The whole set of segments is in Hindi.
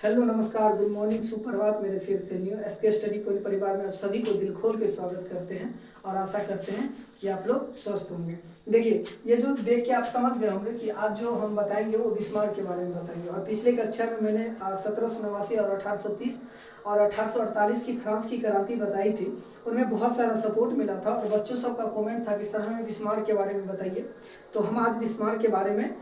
हेलो, नमस्कार, गुड मॉर्निंग, सुप्रभात मेरे शेर सहेलियों। एसके स्टडी पॉइंट परिवार में आप सभी को दिल खोल के स्वागत करते हैं और आशा करते हैं कि आप लोग स्वस्थ होंगे। देखिए, ये जो देख के आप समझ गए होंगे कि आज जो हम बताएंगे वो बिस्मार्क के बारे में बताएंगे। और पिछले कक्षा में मैंने 1789 और 1830 और 1848 की फ्रांस की क्रांति बताई थी। उनमें बहुत सारा सपोर्ट मिला था और बच्चों सबका कमेंट था कि सर हमें बिस्मार्क के बारे में बताइए। तो हम आज बिस्मार्क के बारे में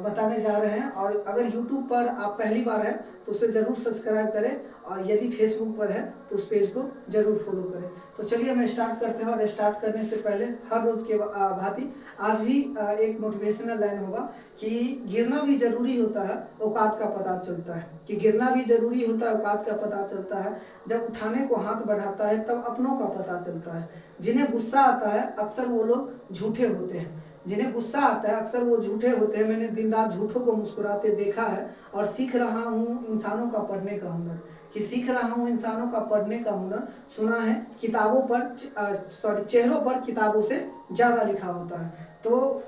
बताने जा रहे हैं। और अगर यूट्यूब पर आप पहली बार हैं तो उसे ज़रूर सब्सक्राइब करें, और यदि फेसबुक पर है तो उस पेज को ज़रूर फॉलो करें। तो चलिए हम स्टार्ट करते हैं। और स्टार्ट करने से पहले हर रोज़ के भांति आज भी एक मोटिवेशनल लाइन होगा कि गिरना भी ज़रूरी होता है, औकात का पता चलता है। कि गिरना भी ज़रूरी होता है, औकात का पता चलता है। जब उठाने को हाथ बढ़ाता है तब अपनों का पता चलता है। जिन्हें गुस्सा आता है अक्सर वो लोग झूठे होते हैं। जिन्हें गुस्सा आता है अक्सर वो झूठे होते हैं। मैंने दिन रात झूठों को मुस्कुराते देखा है और सीख रहा हूँ इंसानों का पढ़ने का हुनर। कि सीख रहा हूँ इंसानों का पढ़ने का हुनर। सुना है किताबों पर चेहरों पर किताबों से ज़्यादा लिखा होता है। तो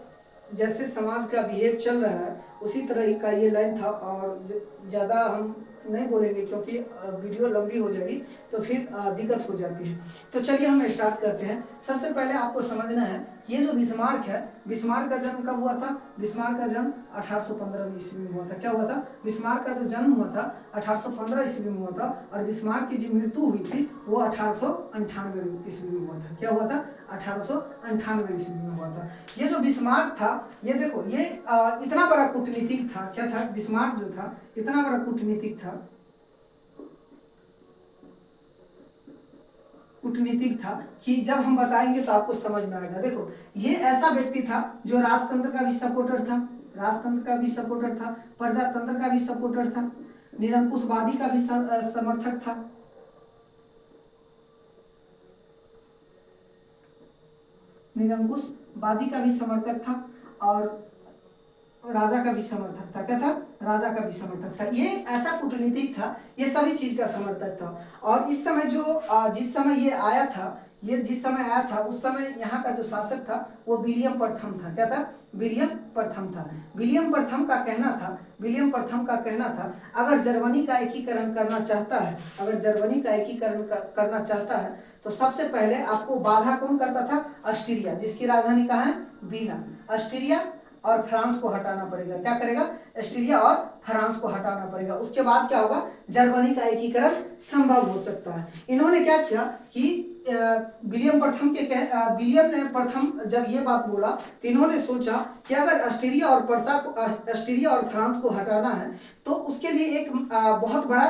जैसे समाज का बिहेव चल रहा है उसी तरह का ये लाइन था। और ज़्यादा हम नहीं बोलेंगे क्योंकि वीडियो लंबी हो जाएगी तो फिर दिक्कत हो जाती है। तो चलिए हम स्टार्ट करते हैं। सबसे पहले आपको समझना है ये जो बिस्मार्क है, बिस्मार्क का जन्म कब हुआ था? बिस्मार्क का जन्म 1815 ईस्वी में हुआ था। क्या हुआ था? बिस्मार्क का जो जन्म हुआ था 1815 ईस्वी में हुआ था। और बिस्मार्क की जो मृत्यु हुई थी वो 1898 ईस्वी में हुआ था। क्या हुआ था? 1898 ईस्वी में हुआ था। ये जो बिस्मार्क था, ये देखो, ये इतना बड़ा कूटनीतिक था। क्या था? बिस्मार्क जो था इतना बड़ा कूटनीतिक था, कूटनीतिक था कि जब हम बताएंगे तो आपको समझ में आएगा। देखो, ये ऐसा व्यक्ति था जो राजतंत्र का भी सपोर्टर था, राजतंत्र का भी सपोर्टर था, प्रजातंत्र का भी सपोर्टर था, निरंकुशवादी का भी समर्थक था, निरंकुशवादी का भी समर्थक था, और राजा का भी समर्थक था। क्या था? राजा का भी समर्थक था। ये ऐसा कूटनीतिक था, ये सभी चीज का समर्थक था। और इस समय जो जिस समय ये आया था, ये जिस समय आया था उस समय यहाँ का जो शासक था वो विलियम प्रथम था। क्या था? विलियम प्रथम था। विलियम प्रथम का कहना था, विलियम प्रथम का कहना था अगर जर्मनी का एकीकरण करना चाहता है, अगर जर्मनी का एकीकरण करना चाहता है तो सबसे पहले आपको बाधा कौन करता था? ऑस्ट्रिया, जिसकी राजधानी कहाँ है? वीना। ऑस्ट्रिया और फ्रांस को हटाना पड़ेगा। क्या करेगा? ऑस्ट्रिया और फ्रांस को हटाना पड़ेगा। उसके बाद क्या होगा? जर्मनी का एकीकरण संभव हो सकता है। इन्होंने क्या किया कि विलियम प्रथम के विलियम ने प्रथम जब ये बात बोला तो इन्होंने सोचा कि अगर ऑस्ट्रिया और ऑस्ट्रिया और फ्रांस को हटाना है तो उसके लिए एक बहुत बड़ा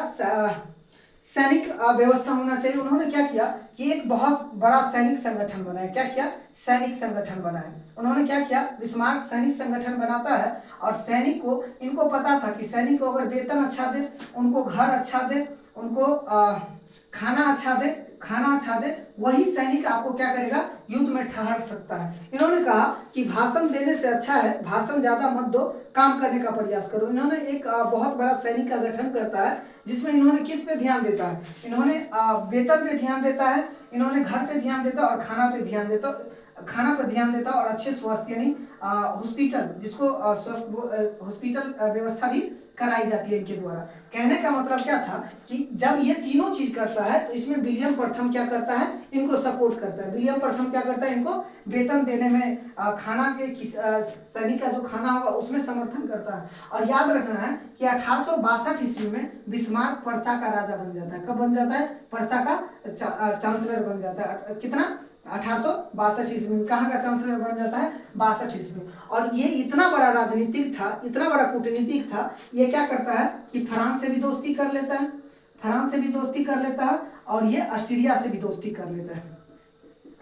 सैनिक व्यवस्था होना चाहिए। उन्होंने क्या किया कि एक बहुत बड़ा सैनिक संगठन बनाया। क्या किया? सैनिक संगठन बनाया। उन्होंने क्या किया? बिस्मार्क सैनिक संगठन बनाता है। और सैनिक को, इनको पता था कि सैनिक को अगर वेतन अच्छा दे, उनको घर अच्छा दे, उनको खाना अच्छा दे, वही सैनिक आपको क्या करेगा? युद्ध में ठहर सकता है। इन्होंने कहा कि भाषण देने से अच्छा है, भाषण ज्यादा मत दो, काम करने का प्रयास करो। इन्होंने एक बहुत बड़ा सैनिक का गठन करता है जिसमें इन्होंने किस पे ध्यान देता है? इन्होंने वेतन पे ध्यान देता है, इन्होंने घर पे ध्यान देता है और खाना पे ध्यान देता, खाना पर ध्यान देता और अच्छे स्वास्थ्य यानी हॉस्पिटल, जिसको स्वस्थ हॉस्पिटल व्यवस्था भी कराई जाती है इनके द्वारा। कहने का मतलब क्या था कि जब ये तीनों चीज करता है तो इसमें विलियम प्रथम क्या करता है? इनको सपोर्ट करता है। विलियम प्रथम क्या करता है? इनको वेतन देने में, खाना के सैनिक का जो खाना होगा उसमें समर्थन करता है। और याद रखना है कि 1862 ईस्वी में बिस्मार्क पर्सा का राजा बन जाता है। कब बन जाता है? पर्सा का चांसलर बन जाता है। कितना? 1862 ईस्वी में। कहाँ का चांसलर बन जाता है? 62 ईस्वी में। और ये इतना बड़ा राजनीतिक था, इतना बड़ा कूटनीतिक था, ये क्या करता है कि फ्रांस से भी दोस्ती कर लेता है, फ्रांस से भी दोस्ती कर लेता है, और ये ऑस्ट्रिया से भी दोस्ती कर लेता है,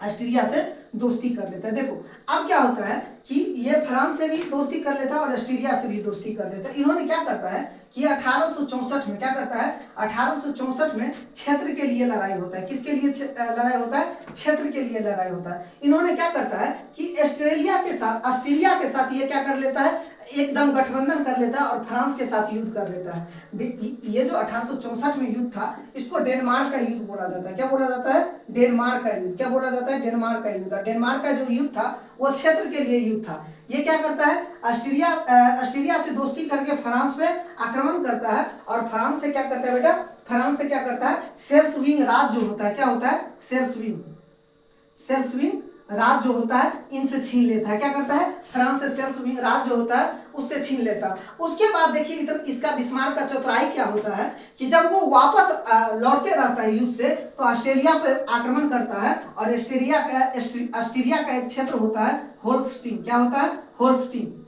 ऑस्ट्रिया से दोस्ती कर लेता है। देखो अब क्या होता है कि ये फ्रांस से भी दोस्ती कर लेता है और ऑस्ट्रिया से भी दोस्ती कर लेता है। इन्होंने क्या करता है कि 1864 में क्या करता है? 1864 में क्षेत्र के लिए लड़ाई होता है। किसके लिए लड़ाई होता है? क्षेत्र के लिए लड़ाई होता है। इन्होंने क्या करता है कि ऑस्ट्रेलिया के साथ ये क्या कर लेता है? एकदम गठबंधन कर लेता है और फ्रांस के साथ युद्ध कर लेता है। ये जो 1864 में युद्ध था, इसको डेनमार्क का युद्ध बोला जाता है। क्या बोला जाता है? डेनमार्क का युद्ध। क्या बोला जाता है? डेनमार्क का युद्ध। डेनमार्क का जो युद्ध था वो क्षेत्र के लिए युद्ध था। ये क्या करता है? ऑस्ट्रेलिया से दोस्ती करके फ्रांस पे आक्रमण करता है, और फ्रांस से क्या करता है बेटा? फ्रांस से क्या करता है? सेल्सविंग राज जो होता है, क्या होता है? सेल्सविंग राज जो होता है इनसे छीन लेता है। क्या करता है? फ्रांस से सेल्सविंग राज जो होता है उससे छीन लेता है। उसके बाद देखिए इसका बिस्मार्क का चौथाई क्या होता है कि जब वो वापस लौटते रहता है युद्ध से, तो ऑस्ट्रेलिया पे आक्रमण करता है, और ऑस्ट्रेलिया का एक क्षेत्र होता है होल्स्टीन। क्या होता है? होल्स्टीन।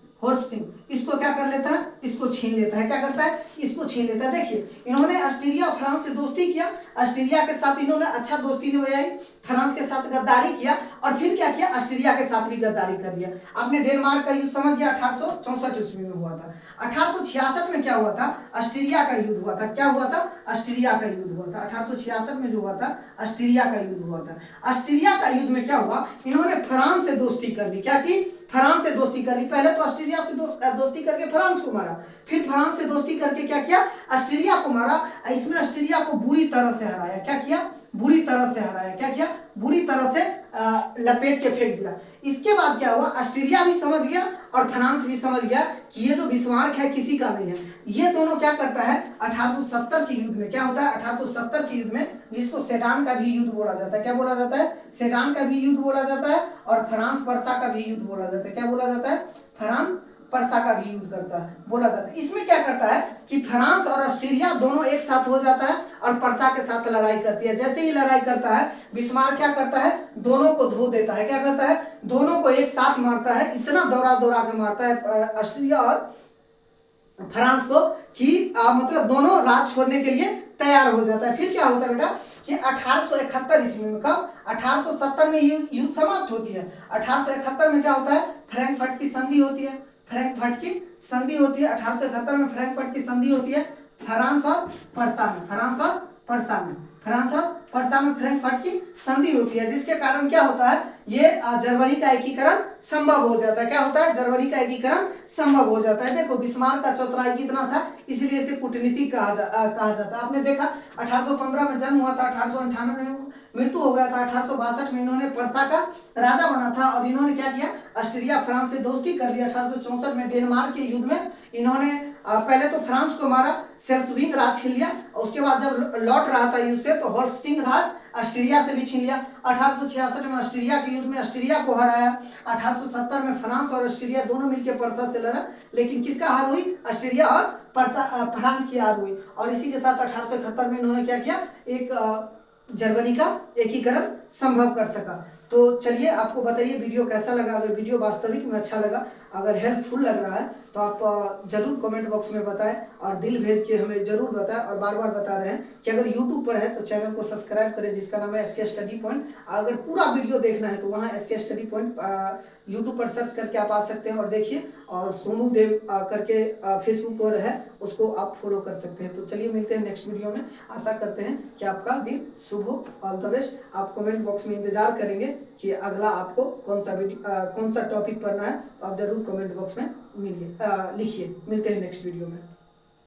इसको क्या कर लेता है? इसको छीन लेता है। क्या करता है? इसको छीन लेता है। देखिए इन्होंने ऑस्ट्रेलिया और फ्रांस से दोस्ती किया, ऑस्ट्रेलिया के साथ इन्होंने अच्छा दोस्ती निभाई, फ्रांस के साथ गद्दारी किया, और फिर क्या किया? ऑस्ट्रेलिया के साथ भी गद्दारी कर लिया। आपने डेनमार्क का युद्ध समझ गया, 1864 ईस्वी में हुआ था। 1866 में क्या हुआ था? ऑस्ट्रेलिया का युद्ध हुआ था। क्या हुआ था? ऑस्ट्रेलिया का युद्ध हुआ था। 1866 में जो हुआ था ऑस्ट्रेलिया का युद्ध हुआ था। ऑस्ट्रेलिया का युद्ध में क्या हुआ? इन्होंने फ्रांस से दोस्ती कर ली। क्या की? फ्रांस से दोस्ती कर ली। पहले तो ऑस्ट्रेलिया से दोस्ती करके फ्रांस को मारा, फिर फ्रांस से दोस्ती करके क्या किया? ऑस्ट्रेलिया को मारा। इसमें ऑस्ट्रेलिया को बुरी तरह से हराया। क्या किया? बुरी तरह से हराया। क्या किया? बुरी तरह से लपेट के फेंक दिया। इसके बाद क्या हुआ? ऑस्ट्रेलिया भी समझ गया और फ्रांस भी समझ गया कि ये जो बिस्मार्क है किसी का नहीं है। ये दोनों क्या करता है? 1870 के युद्ध में क्या होता है? 1870 के युद्ध में, जिसको सेडान का भी युद्ध बोला जाता है। क्या बोला जाता है? सेडान का भी युद्ध बोला जाता है, और फ्रांस पर्सा का भी युद्ध बोला जाता है। क्या बोला जाता है? फ्रांस पर्सा का भी युद्ध करता है, बोला जाता है। इसमें क्या करता है कि फ्रांस और ऑस्ट्रेलिया दोनों एक साथ हो जाता है और पर्सा के साथ लड़ाई करती है। जैसे ही लड़ाई करता है, बिस्मार्क क्या करता है? दोनों को धो देता है। क्या करता है? दोनों को एक साथ मारता है। इतना दौड़ा दौड़ा के मारता है ऑस्ट्रेलिया और फ्रांस को कि मतलब दोनों राज छोड़ने के लिए तैयार हो जाता है। फिर क्या होता है बेटा कि 1871 ईस्वी में, कब? 1870 में युद्ध समाप्त होती है। 1871 में क्या होता है? फ्रैंकफर्ट की संधि होती है। 1871 में फ्रैंकफर्ट की संधि होती है फ्रांस और पर्सा में फ्रैंकफर्ट की संधि होती है, जिसके कारण क्या होता है? ये जर्मनी का एकीकरण संभव हो जाता है। क्या होता है? जर्मनी का एकीकरण संभव हो जाता है। देखो बिस्मार्क का चौथाई कितना था, इसलिए इसे कूटनीति कहा जाता है। आपने देखा 1815 में जन्म हुआ था, 1898 में मृत्यु हो गया था। 1862 में इन्होंने पर्सा का राजा बना था, और इन्होंने क्या किया? ऑस्ट्रेलिया फ्रांस से दोस्ती कर लिया। 1864 में डेनमार्क के युद्ध में इन्होंने पहले तो फ्रांस को मारा, सेल्सविंग राज छीन लिया। उसके बाद जब लौट रहा था युद्ध से, तो होल्स्टीन राज ऑस्ट्रेलिया से भी छीन लिया। 1866 में ऑस्ट्रेलिया के युद्ध में ऑस्ट्रेलिया को हराया। 1870 में फ्रांस और ऑस्ट्रेलिया दोनों मिलकर पर्सा से लड़ा, लेकिन किसका हार हुई? ऑस्ट्रेलिया और फ्रांस की हार हुई। और इसी के साथ 1871 में इन्होंने क्या किया? एक जर्मनी का एकीकरण संभव कर सका। तो चलिए आपको बताइए वीडियो कैसा लगा। अगर वीडियो वास्तविक में अच्छा लगा, अगर हेल्पफुल लग रहा है, तो आप जरूर कमेंट बॉक्स में बताएं, और दिल भेज के हमें जरूर बताएं। और बार बार बता रहे हैं कि अगर यूट्यूब पर है तो चैनल को सब्सक्राइब करें, जिसका नाम है SK स्टडी पॉइंट। अगर पूरा वीडियो देखना है तो वहाँ SK स्टडी पॉइंट यूट्यूब पर सर्च करके आप आ सकते हैं और देखिए। और सोनू देव करके फेसबुक पर है, उसको आप फॉलो कर सकते हैं। तो चलिए मिलते हैं नेक्स्ट वीडियो में। आशा करते हैं कि आपका दिन शुभ हो। All the best. आप कमेंट बॉक्स में इंतजार करेंगे कि अगला आपको कौन सा टॉपिक पढ़ना है, तो आप जरूर कमेंट बॉक्स में लिखिए। मिलते हैं नेक्स्ट वीडियो में।